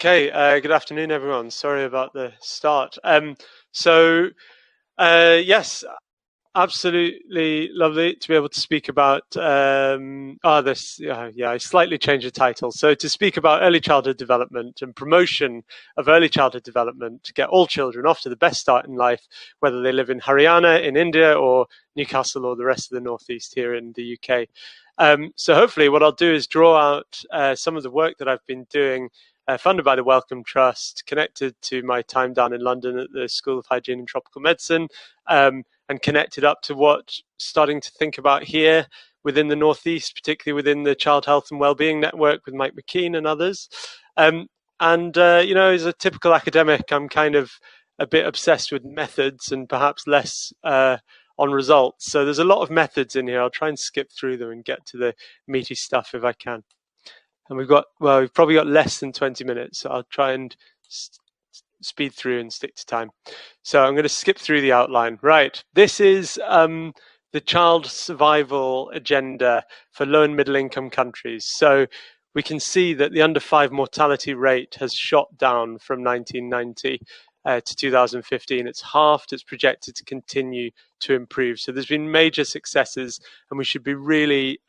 Okay, good afternoon, everyone. Sorry about the start. Yes, absolutely lovely to be able to speak about I slightly changed the title. So to speak about early childhood development and promotion of early childhood development to get all children off to the best start in life, whether they live in Haryana in India or Newcastle or the rest of the Northeast here in the UK. So hopefully what I'll do is draw out some of the work that I've been doing, funded by the Wellcome Trust, connected to my time down in London at the School of Hygiene and Tropical Medicine, and connected up to what starting to think about here within the Northeast, particularly within the Child Health and Wellbeing Network with Mike McKean and others. As a typical academic, I'm kind of a bit obsessed with methods and perhaps less on results. So there's a lot of methods in here. I'll try and skip through them and get to the meaty stuff if I can. And we've probably got less than 20 minutes, so I'll try and speed through and stick to time. So I'm going to skip through the outline. Right, this is the child survival agenda for low and middle income countries. So we can see that the under 5 mortality rate has shot down from 1990 to 2015. It's halved. It's projected to continue to improve. So there's been major successes, and we should be really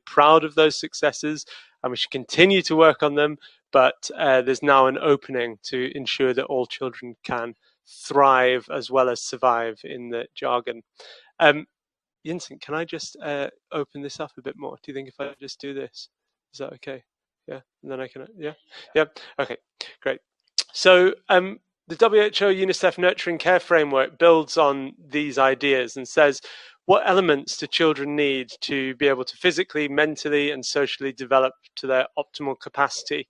proud of those successes, and we should continue to work on them. But there's now an opening to ensure that all children can thrive as well as survive in the jargon. Yincent, can I just open this up a bit more? Do you think if I just do this, is that okay? Yeah, and then I can, yeah, okay, great. So the WHO UNICEF Nurturing Care Framework builds on these ideas and says, what elements do children need to be able to physically, mentally, and socially develop to their optimal capacity?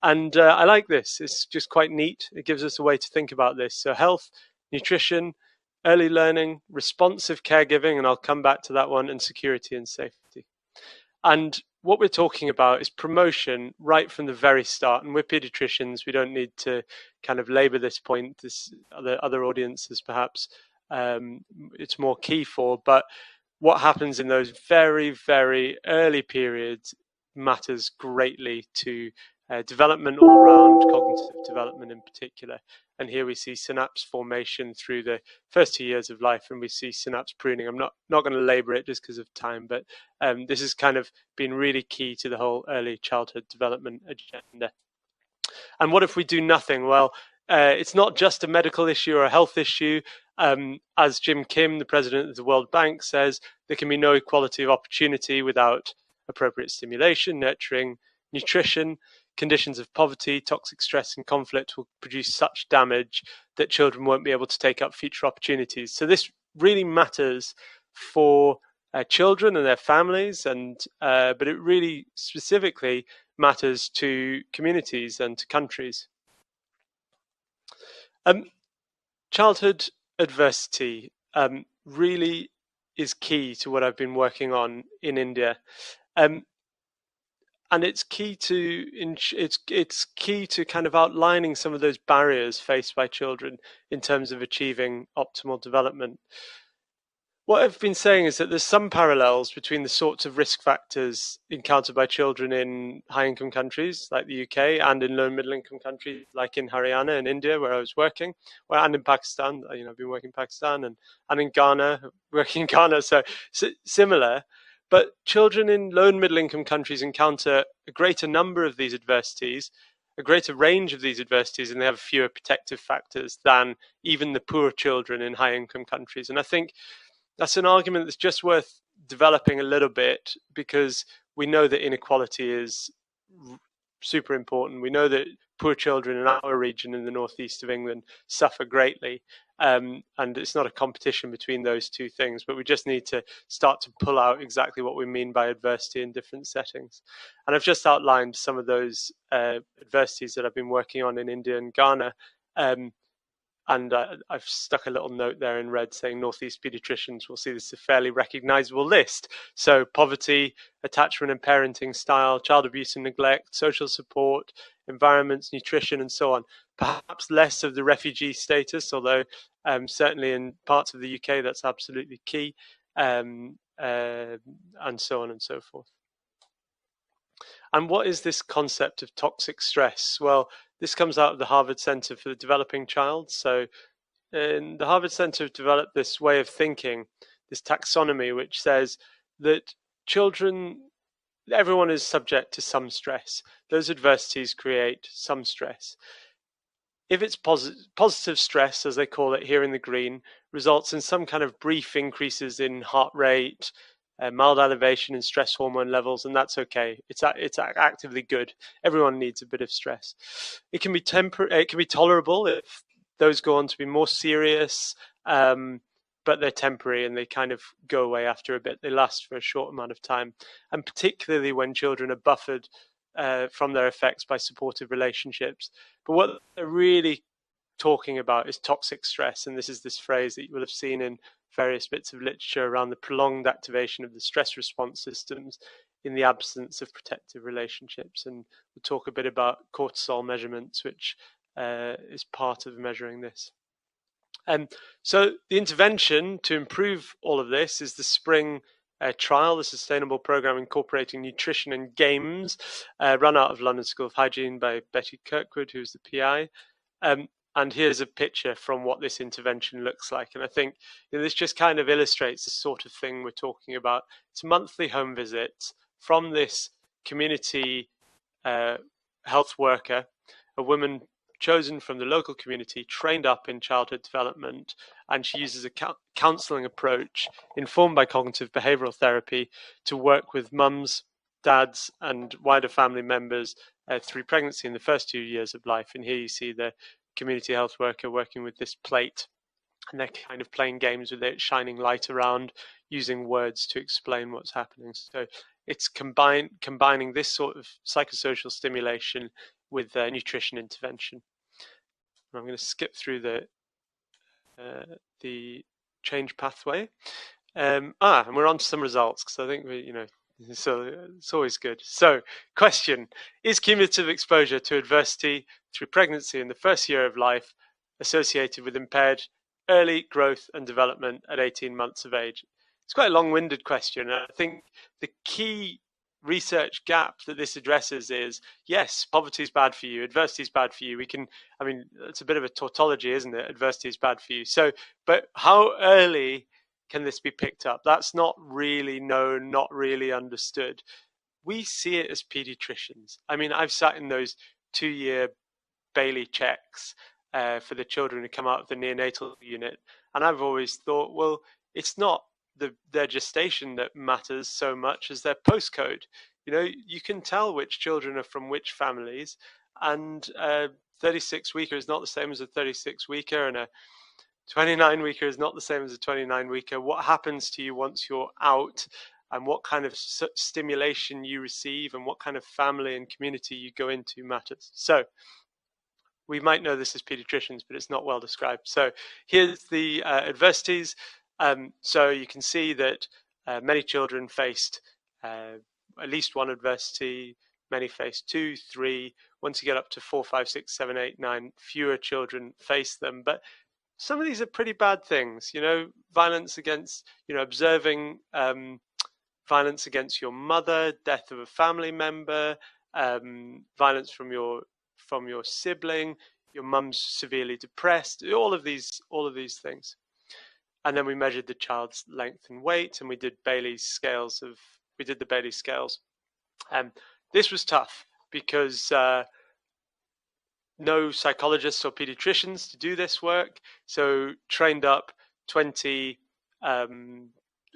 And I like this. It's just quite neat. It gives us a way to think about this. So health, nutrition, early learning, responsive caregiving, and I'll come back to that one, and security and safety. And what we're talking about is promotion right from the very start. And we're pediatricians. We don't need to kind of labor this point. This other audiences perhaps it's more key for. But what happens in those very, very early periods matters greatly to development all around, cognitive development in particular. And here we see synapse formation through the first 2 years of life, and we see synapse pruning. I'm not going to labor it just because of time, but this has kind of been really key to the whole early childhood development agenda. And what if we do nothing? Well, it's not just a medical issue or a health issue. As Jim Kim, the president of the World Bank, says, there can be no equality of opportunity without appropriate stimulation, nurturing, nutrition. Conditions of poverty, toxic stress, and conflict will produce such damage that children won't be able to take up future opportunities. So this really matters for children and their families, and but it really specifically matters to communities and to countries. Childhood adversity really is key to what I've been working on in India. And it's key to kind of outlining some of those barriers faced by children in terms of achieving optimal development. What I've been saying is that there's some parallels between the sorts of risk factors encountered by children in high-income countries like the UK and in low and middle-income countries like in Haryana and India, where I was working, and in Pakistan. I've been working in Pakistan and in Ghana, working in Ghana, so similar. But children in low and middle income countries encounter a greater number of these adversities, a greater range of these adversities, and they have fewer protective factors than even the poor children in high income countries. And I think that's an argument that's just worth developing a little bit, because we know that inequality is super important. We know that poor children in our region in the northeast of England suffer greatly. And it's not a competition between those two things, but we just need to start to pull out exactly what we mean by adversity in different settings. And I've just outlined some of those adversities that I've been working on in India and Ghana. And I've stuck a little note there in red saying Northeast pediatricians will see this as a fairly recognizable list. So poverty, attachment and parenting style, child abuse and neglect, social support, environments, nutrition, and so on. Perhaps less of the refugee status, although certainly in parts of the UK that's absolutely key, and so on and so forth. And what is this concept of toxic stress? Well, this comes out of the Harvard Center for the Developing Child. So, the Harvard Center have developed this way of thinking, this taxonomy, which says that children, everyone is subject to some stress. Those adversities create some stress. If it's positive stress, as they call it here in the green, results in some kind of brief increases in heart rate, mild elevation in stress hormone levels, and that's okay. It's actively good. Everyone needs a bit of stress. It can be it can be tolerable if those go on to be more serious, but they're temporary and they kind of go away after a bit. They last for a short amount of time, and particularly when children are buffered from their effects by supportive relationships. But what they're really talking about is toxic stress, and this is this phrase that you will have seen in various bits of literature around the prolonged activation of the stress response systems in the absence of protective relationships. And we'll talk a bit about cortisol measurements, which is part of measuring this. So the intervention to improve all of this is the spring trial, the sustainable program incorporating nutrition and games, run out of London School of Hygiene by Betty Kirkwood, who's the PI. And here's a picture from what this intervention looks like. And I think this just kind of illustrates the sort of thing we're talking about. It's monthly home visits from this community health worker, a woman chosen from the local community, trained up in childhood development, and she uses a counselling approach informed by cognitive behavioural therapy to work with mums, dads, and wider family members through pregnancy in the first 2 years of life. And here you see the community health worker working with this plate, and they're kind of playing games with it, shining light around, using words to explain what's happening. So it's combining this sort of psychosocial stimulation with nutrition intervention. And I'm going to skip through the change pathway. And we're on to some results, because I think so it's always good. So, question: is cumulative exposure to adversity through pregnancy in the first year of life associated with impaired early growth and development at 18 months of age? It's quite a long-winded question. I think the key research gap that this addresses is, yes, poverty is bad for you, adversity is bad for you. It's a bit of a tautology, isn't it? Adversity is bad for you. So, but how early can this be picked up? That's not really known, not really understood. We see it as pediatricians. I've sat in those 2-year Bailey checks for the children who come out of the neonatal unit, and I've always thought, well, it's not their gestation that matters so much as their postcode. You can tell which children are from which families, and 36-weeker is not the same as a 36-weeker, and a 29-weeker is not the same as a 29-weeker. What happens to you once you're out, and what kind of stimulation you receive, and what kind of family and community you go into matters. So we might know this as pediatricians, but it's not well described. So here's the adversities. So you can see that many children faced at least one adversity, many faced 2, 3. Once you get up to 4, 5, 6, 7, 8, 9, fewer children face them. But some of these are pretty bad things, violence against, observing violence against your mother, death of a family member, violence from your sibling, your mum's severely depressed, all of these things. And then we measured the child's length and weight, and we did the Bailey scales. This was tough because no psychologists or pediatricians to do this work. So trained up 20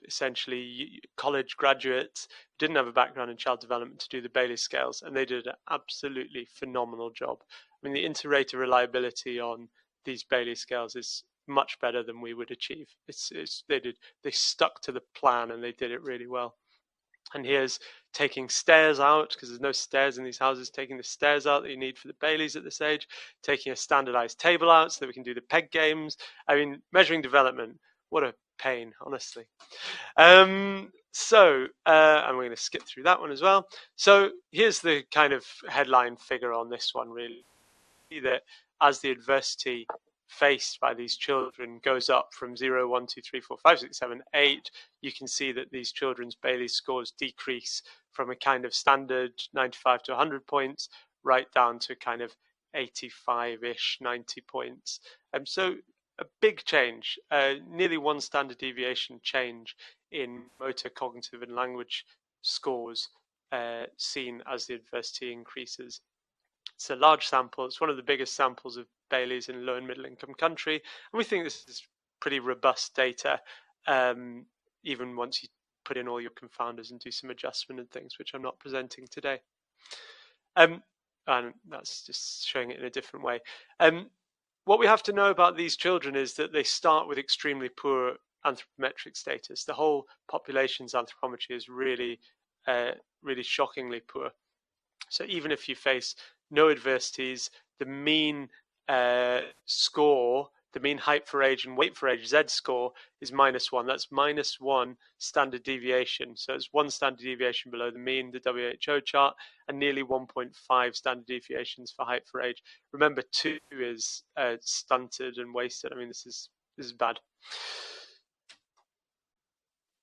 essentially college graduates, didn't have a background in child development, to do the Bailey scales, and they did an absolutely phenomenal job. The inter-rater reliability on these Bailey scales is much better than we would achieve. They stuck to the plan, and they did it really well. And here's taking stairs out, because there's no stairs in these houses, taking the stairs out that you need for the Baileys at this age, taking a standardized table out so that we can do the peg games. Measuring development, what a pain, honestly. And we're going to skip through that one as well. So here's the kind of headline figure on this one, really, that as the adversity faced by these children goes up from 0, 1, 2, 3, 4, 5, 6, 7, 8, you can see that these children's Bailey scores decrease from a kind of standard 95 to 100 points right down to kind of 85-ish, 90 points. So a big change, nearly 1 standard deviation change in motor, cognitive, and language scores seen as the adversity increases. It's a large sample. It's one of the biggest samples of Baileys in a low and middle income country. And we think this is pretty robust data, even once you put in all your confounders and do some adjustment and things, which I'm not presenting today. And that's just showing it in a different way. What we have to know about these children is that they start with extremely poor anthropometric status. The whole population's anthropometry is really, really shockingly poor. So even if you face no adversities, the mean score, the mean height for age and weight for age, Z score, is -1. That's -1 standard deviation. So it's 1 standard deviation below the mean, the WHO chart, and nearly 1.5 standard deviations for height for age. Remember, 2 is stunted and wasted. I mean, this is bad.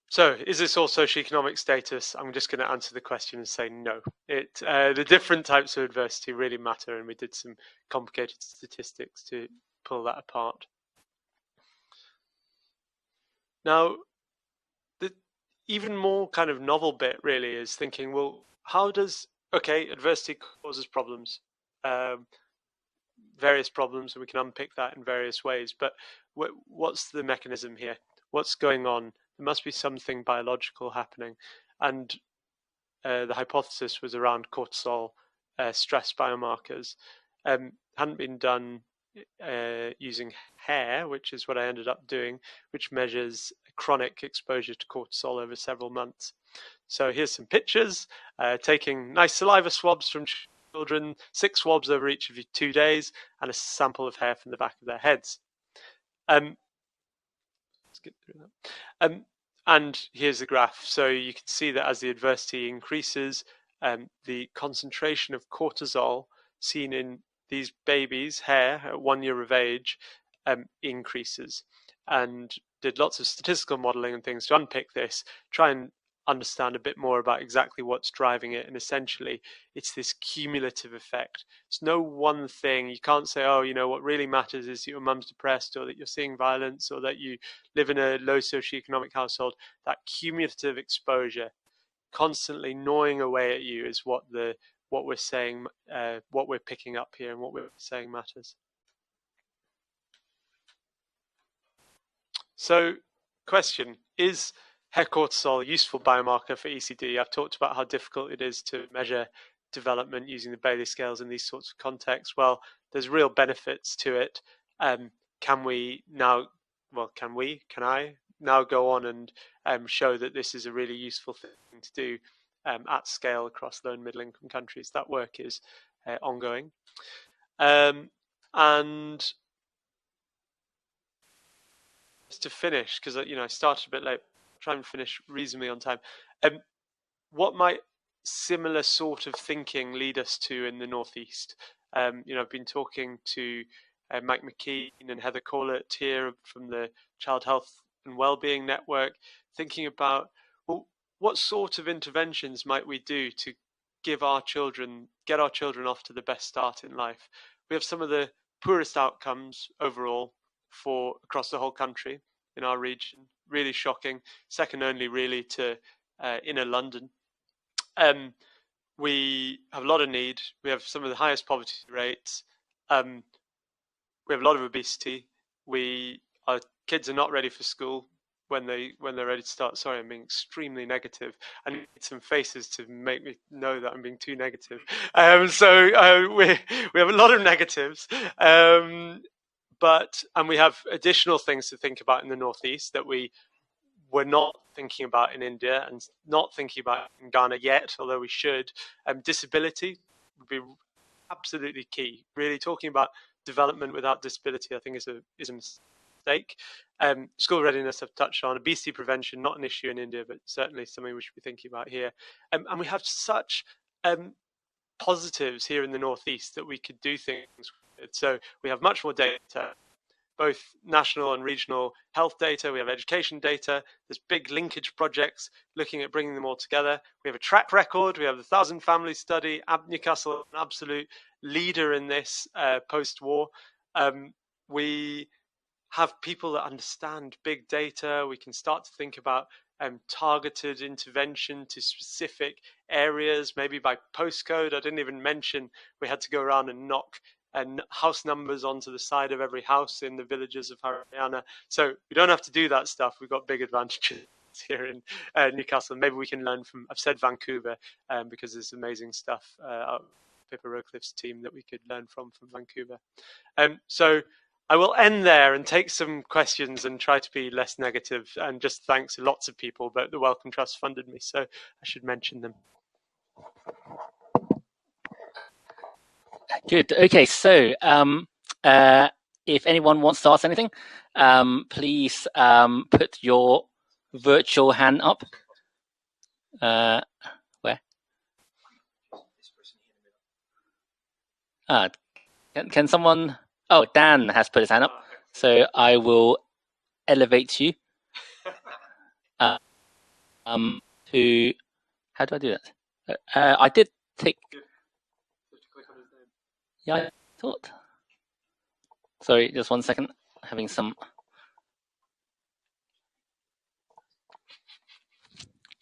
So is this all socioeconomic status? I'm just going to answer the question and say no. The different types of adversity really matter, and we did some complicated statistics to pull that apart. Now, the even more kind of novel bit really is thinking, well, how does, adversity causes problems, various problems, and we can unpick that in various ways, but what's the mechanism here? What's going on? There must be something biological happening. And the hypothesis was around cortisol stress biomarkers. Hadn't been done using hair, which is what I ended up doing, which measures chronic exposure to cortisol over several months. So here's some pictures, taking nice saliva swabs from children, 6 swabs over each of 2 days, and a sample of hair from the back of their heads. Skip through that. And here's the graph. So you can see that as the adversity increases, the concentration of cortisol seen in these babies' hair at 1 year of age increases, and did lots of statistical modeling and things to unpick this, try and understand a bit more about exactly what's driving it. And essentially, it's this cumulative effect. It's no one thing. You can't say, oh, what really matters is that your mum's depressed, or that you're seeing violence, or that you live in a low socioeconomic household. That cumulative exposure constantly gnawing away at you is what we're saying, what we're picking up here, and what we're saying matters. So, question, is hair cortisol a useful biomarker for ECD? I've talked about how difficult it is to measure development using the Bailey scales in these sorts of contexts. Well, there's real benefits to it. Can I now go on and show that this is a really useful thing to do at scale across low and middle income countries? That work is ongoing. And just to finish, because I started a bit late, try and finish reasonably on time. What might similar sort of thinking lead us to in the Northeast? I've been talking to Mike McKean and Heather Corlett here from the Child Health and Wellbeing Network, thinking about, well, what sort of interventions might we do to get our children off to the best start in life? We have some of the poorest outcomes overall across the whole country in our region. Really shocking, second only really to inner London. We have a lot of need. We have some of the highest poverty rates. We have a lot of obesity. Our kids are not ready for school when they're ready to start. Sorry, I'm being extremely negative. I need some faces to make me know that I'm being too negative. So we have a lot of negatives. And we have additional things to think about in the Northeast that we're not thinking about in India and not thinking about in Ghana yet, although we should. Disability would be absolutely key. Really talking about development without disability, I think, is a mistake. School readiness I've touched on. Obesity prevention, not an issue in India, but certainly something we should be thinking about here. And we have such positives here in the Northeast that we could do things with. So we have much more data. both national and regional health data. We have education data. There's big linkage projects looking at bringing them all together. We have a track record. We have the 1,000 Families Study. Newcastle, an absolute leader in this post-war. We have people that understand big data. We can start to think about targeted intervention to specific areas, maybe by postcode. I didn't even mention we had to go around and knock house numbers onto the side of every house in the villages of Haryana. So we don't have to do that stuff. We've got big advantages here in Newcastle. Maybe we can learn from, I've said Vancouver, because there's amazing stuff, Pippa Rowcliffe's team that we could learn from Vancouver. So I will end there and take some questions and try to be less negative, and just thanks to lots of people, but the Wellcome Trust funded me, so I should mention them. Good. Okay, so if anyone wants to ask anything, please put your virtual hand up. Where? Can someone? Oh, Dan has put his hand up, so I will elevate you. To how do I do that? I did take. Yeah, I thought. Sorry, just 1 second. Having some.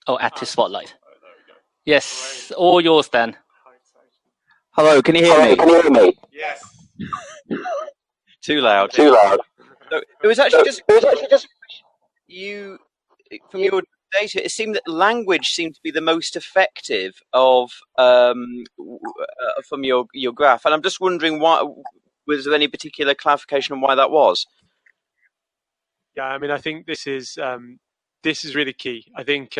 Oh, active spotlight. Yes, all yours, Dan. Hello, can you hear me? Yes. Too loud. Too loud. So it was actually just you. From your data, it seemed that language seemed to be the most effective of from your graph, and I'm just wondering why. Was there any particular clarification on why that was? Yeah, I mean, I think this is really key. I think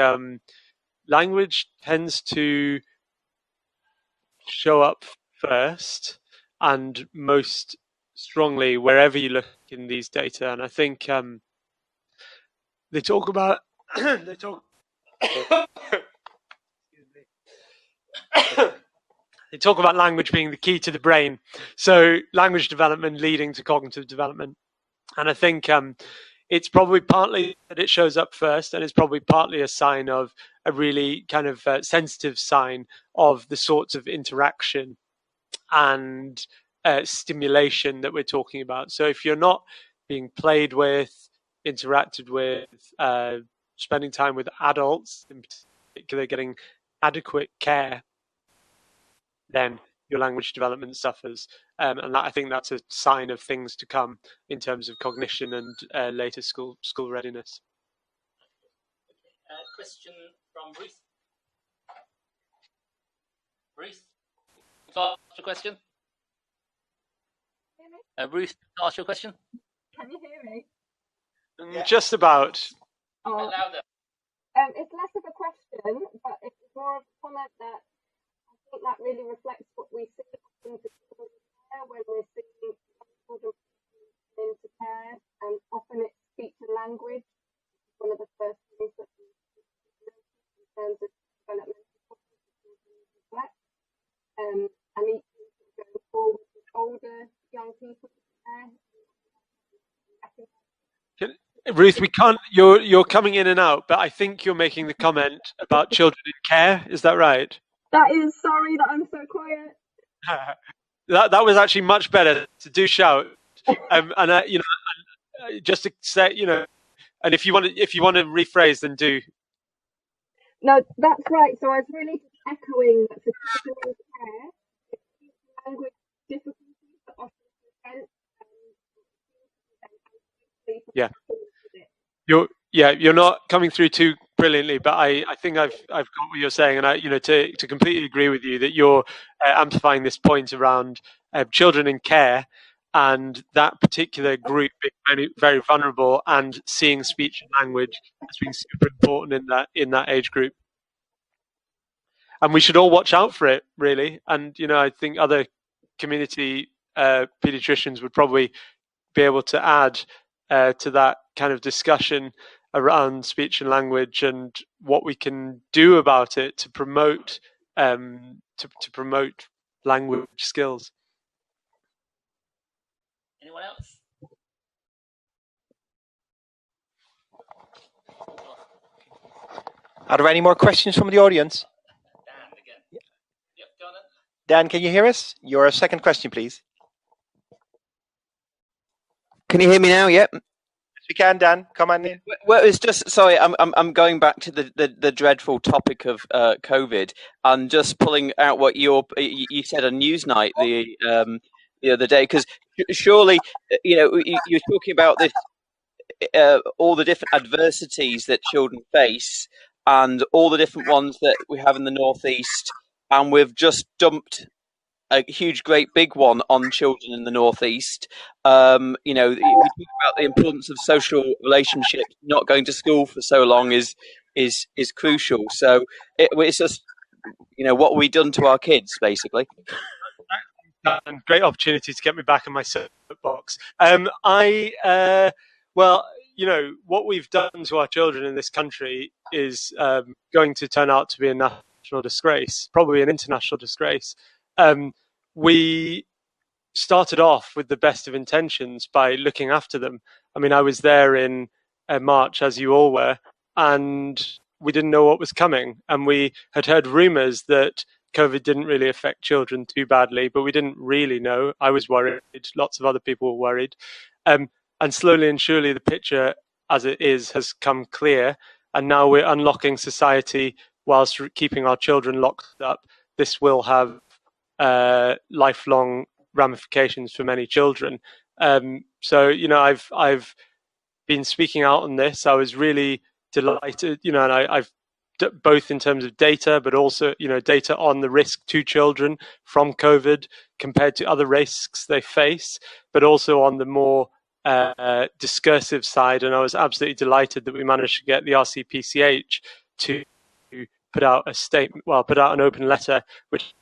language tends to show up first and most strongly wherever you look in these data, and I think they talk about they talk about language being the key to the brain, so language development leading to cognitive development. And I think it's probably partly that it shows up first, and it's probably partly a sign of a really kind of sensitive sign of the sorts of interaction and stimulation that we're talking about. So if you're not being played with, interacted with, spending time with adults, in particular getting adequate care, then your language development suffers. And I think that's a sign of things to come in terms of cognition and later school readiness. Question from Ruth. Ruth, ask your question. Ruth, ask your question. Can you hear me? Just about. Oh. It's less of a question, but it's more of a comment that I think that really reflects what we see in care when we're seeing children into care, and often it's speech and language. One of the first things that we in terms of developmental neglect, and equally going forward with older young people there. Ruth, we can't. You're coming in and out, but I think you're making the comment about children in care. Is that right? That is. Sorry that I'm so quiet. that was actually much better. To do shout, and just to say, and if you want to rephrase, then do. No, that's right. So I was really just echoing that for children in care, it's language difficulties that often present. Yeah. You're not coming through too brilliantly, but I think I've got what you're saying, and I to completely agree with you that you're amplifying this point around children in care and that particular group being very, very vulnerable, and seeing speech and language as being super important in that age group. And we should all watch out for it, really. And I think other community pediatricians would probably be able to add to that kind of discussion around speech and language and what we can do about it to promote language skills. Anyone else? Are there any more questions from the audience? Dan again. Yep, go on then. Dan, can you hear us? Your second question, please. Can you hear me now? Yep. Yes, we can, Dan. Come on in. Well, it's just sorry. I'm going back to the dreadful topic of COVID and just pulling out what you said on Newsnight the other day, because surely you're talking about this all the different adversities that children face and all the different ones that we have in the Northeast, and we've just dumped a huge, great, big one on children in the Northeast. We talk about the importance of social relationships. Not going to school for so long is crucial. So it's just, what we've done to our kids, basically. And great opportunity to get me back in my soapbox. What we've done to our children in this country is going to turn out to be a national disgrace, probably an international disgrace. We started off with the best of intentions by looking after them. I mean, I was there in March, as you all were, and we didn't know what was coming. And we had heard rumours that COVID didn't really affect children too badly, but we didn't really know. I was worried. Lots of other people were worried. And slowly and surely the picture as it is has come clear. And now we're unlocking society whilst keeping our children locked up. This will have lifelong ramifications for many children. I've been speaking out on this. I was really delighted, and I've both in terms of data, but also, data on the risk to children from COVID compared to other risks they face, but also on the more discursive side. And I was absolutely delighted that we managed to get the RCPCH to put out an open letter, which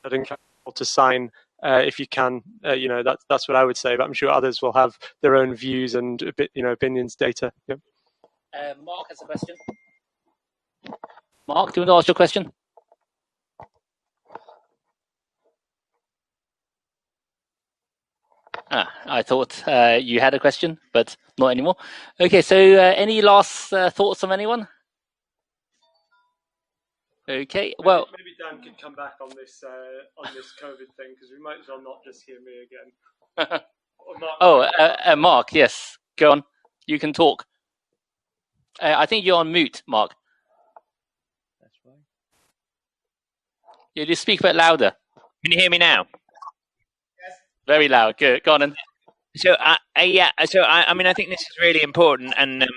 I'd encourage people to sign if you can. That's what I would say, but I'm sure others will have their own views and opinions, data. Yep. Mark has a question. Mark, do you want to ask your question? I thought you had a question, but not anymore. Okay, so any last thoughts from anyone? Okay, well, maybe Dan could come back on this COVID thing, because we might as well not just hear me again. Mark, yes, go on. You can talk. I think you're on mute, Mark. That's right. Yeah, just speak a bit louder. Can you hear me now? Yes. Very loud. Good. Go on then. So, I mean, I think this is really important, and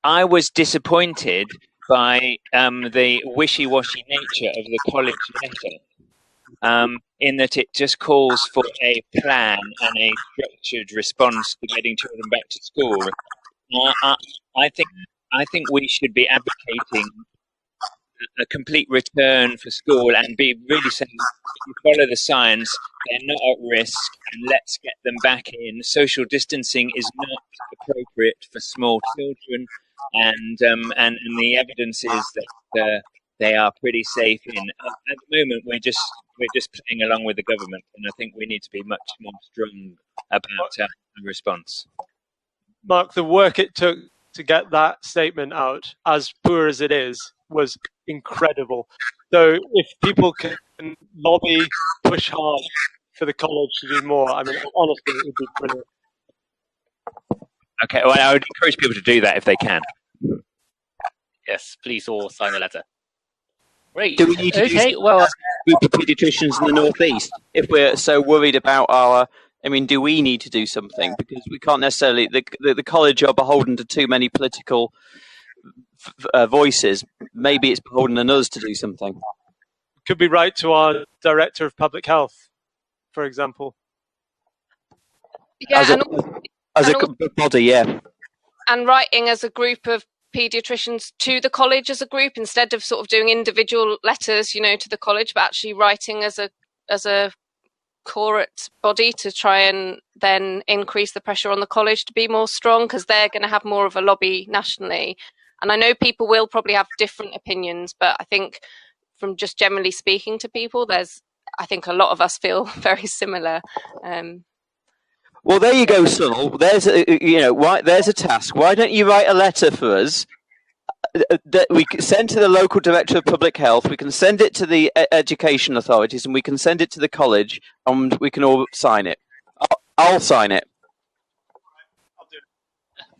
I was disappointed by the wishy-washy nature of the college letter, in that it just calls for a plan and a structured response to getting children back to school. I think we should be advocating a complete return for school and be really saying, if you follow the science, they're not at risk, and let's get them back in. Social distancing is not appropriate for small children, and the evidence is that they are pretty safe in. At the moment, we're just playing along with the government, and I think we need to be much more strong about the response. Mark, the work it took to get that statement out, as poor as it is, was incredible. So if people can lobby, push hard for the college to do more, I mean, honestly, it would be brilliant. Okay, well, I would encourage people to do that if they can. Yes, please all sign the letter. Great. Do we need to do group of paediatricians in the Northeast if we're so worried about our? I mean, do we need to do something? Because we can't necessarily. The college are beholden to too many political voices. Maybe it's beholden on us to do something. Could be right to our director of public health, for example. Yeah, as a body, yeah. And writing as a group of paediatricians to the college as a group, instead of sort of doing individual letters, to the college, but actually writing as a corporate body to try and then increase the pressure on the college to be more strong, because they're going to have more of a lobby nationally. And I know people will probably have different opinions, but I think from just generally speaking to people, I think a lot of us feel very similar. Well, there you go, Sunil. There's there's a task. Why don't you write a letter for us that we can send to the local director of public health, we can send it to the education authorities, and we can send it to the college, and we can all sign it. I'll sign it.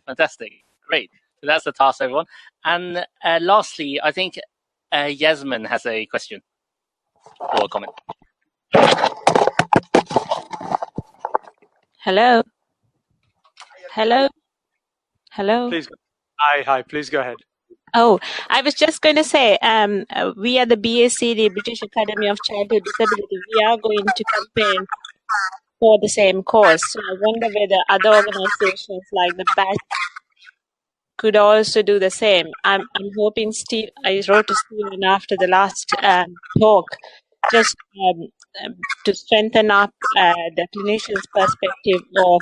Fantastic. Great. So that's the task, everyone. And lastly, I think Yasmin has a question or a comment. Hello. Hello. Hello. Please. Hi. Please go ahead. Oh, I was just going to say, we are the BACD, British Academy of Childhood Disability. We are going to campaign for the same cause. So I wonder whether other organizations like the BAT could also do the same. I'm hoping Steve, I wrote to Stephen after the last talk, just to strengthen up the clinician's perspective of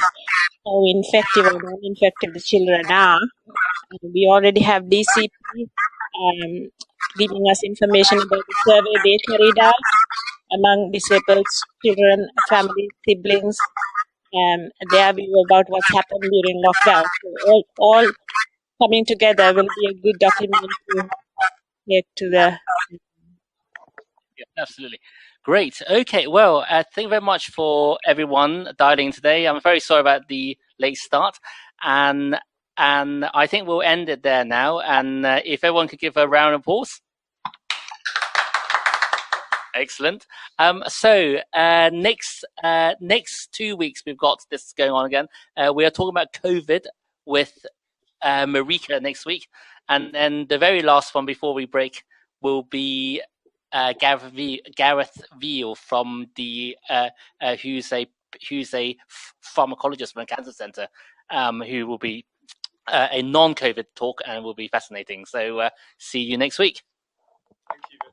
how infective or non-infective the children are. We already have DCP giving us information about the survey they carried out among disabled children, families, siblings. Their view about what's happened during lockdown. So all coming together will be a good document to take to the... Yeah, absolutely. Great. Okay. Well, thank you very much for everyone dialing today. I'm very sorry about the late start, and I think we'll end it there now. And if everyone could give a round of applause. Excellent. So next 2 weeks we've got this going on again. We are talking about COVID with Marika next week, and then the very last one before we break will be Gareth Veal from the who's a pharmacologist from the Cancer Centre, who will be a non-COVID talk and will be fascinating. So see you next week. Thank you.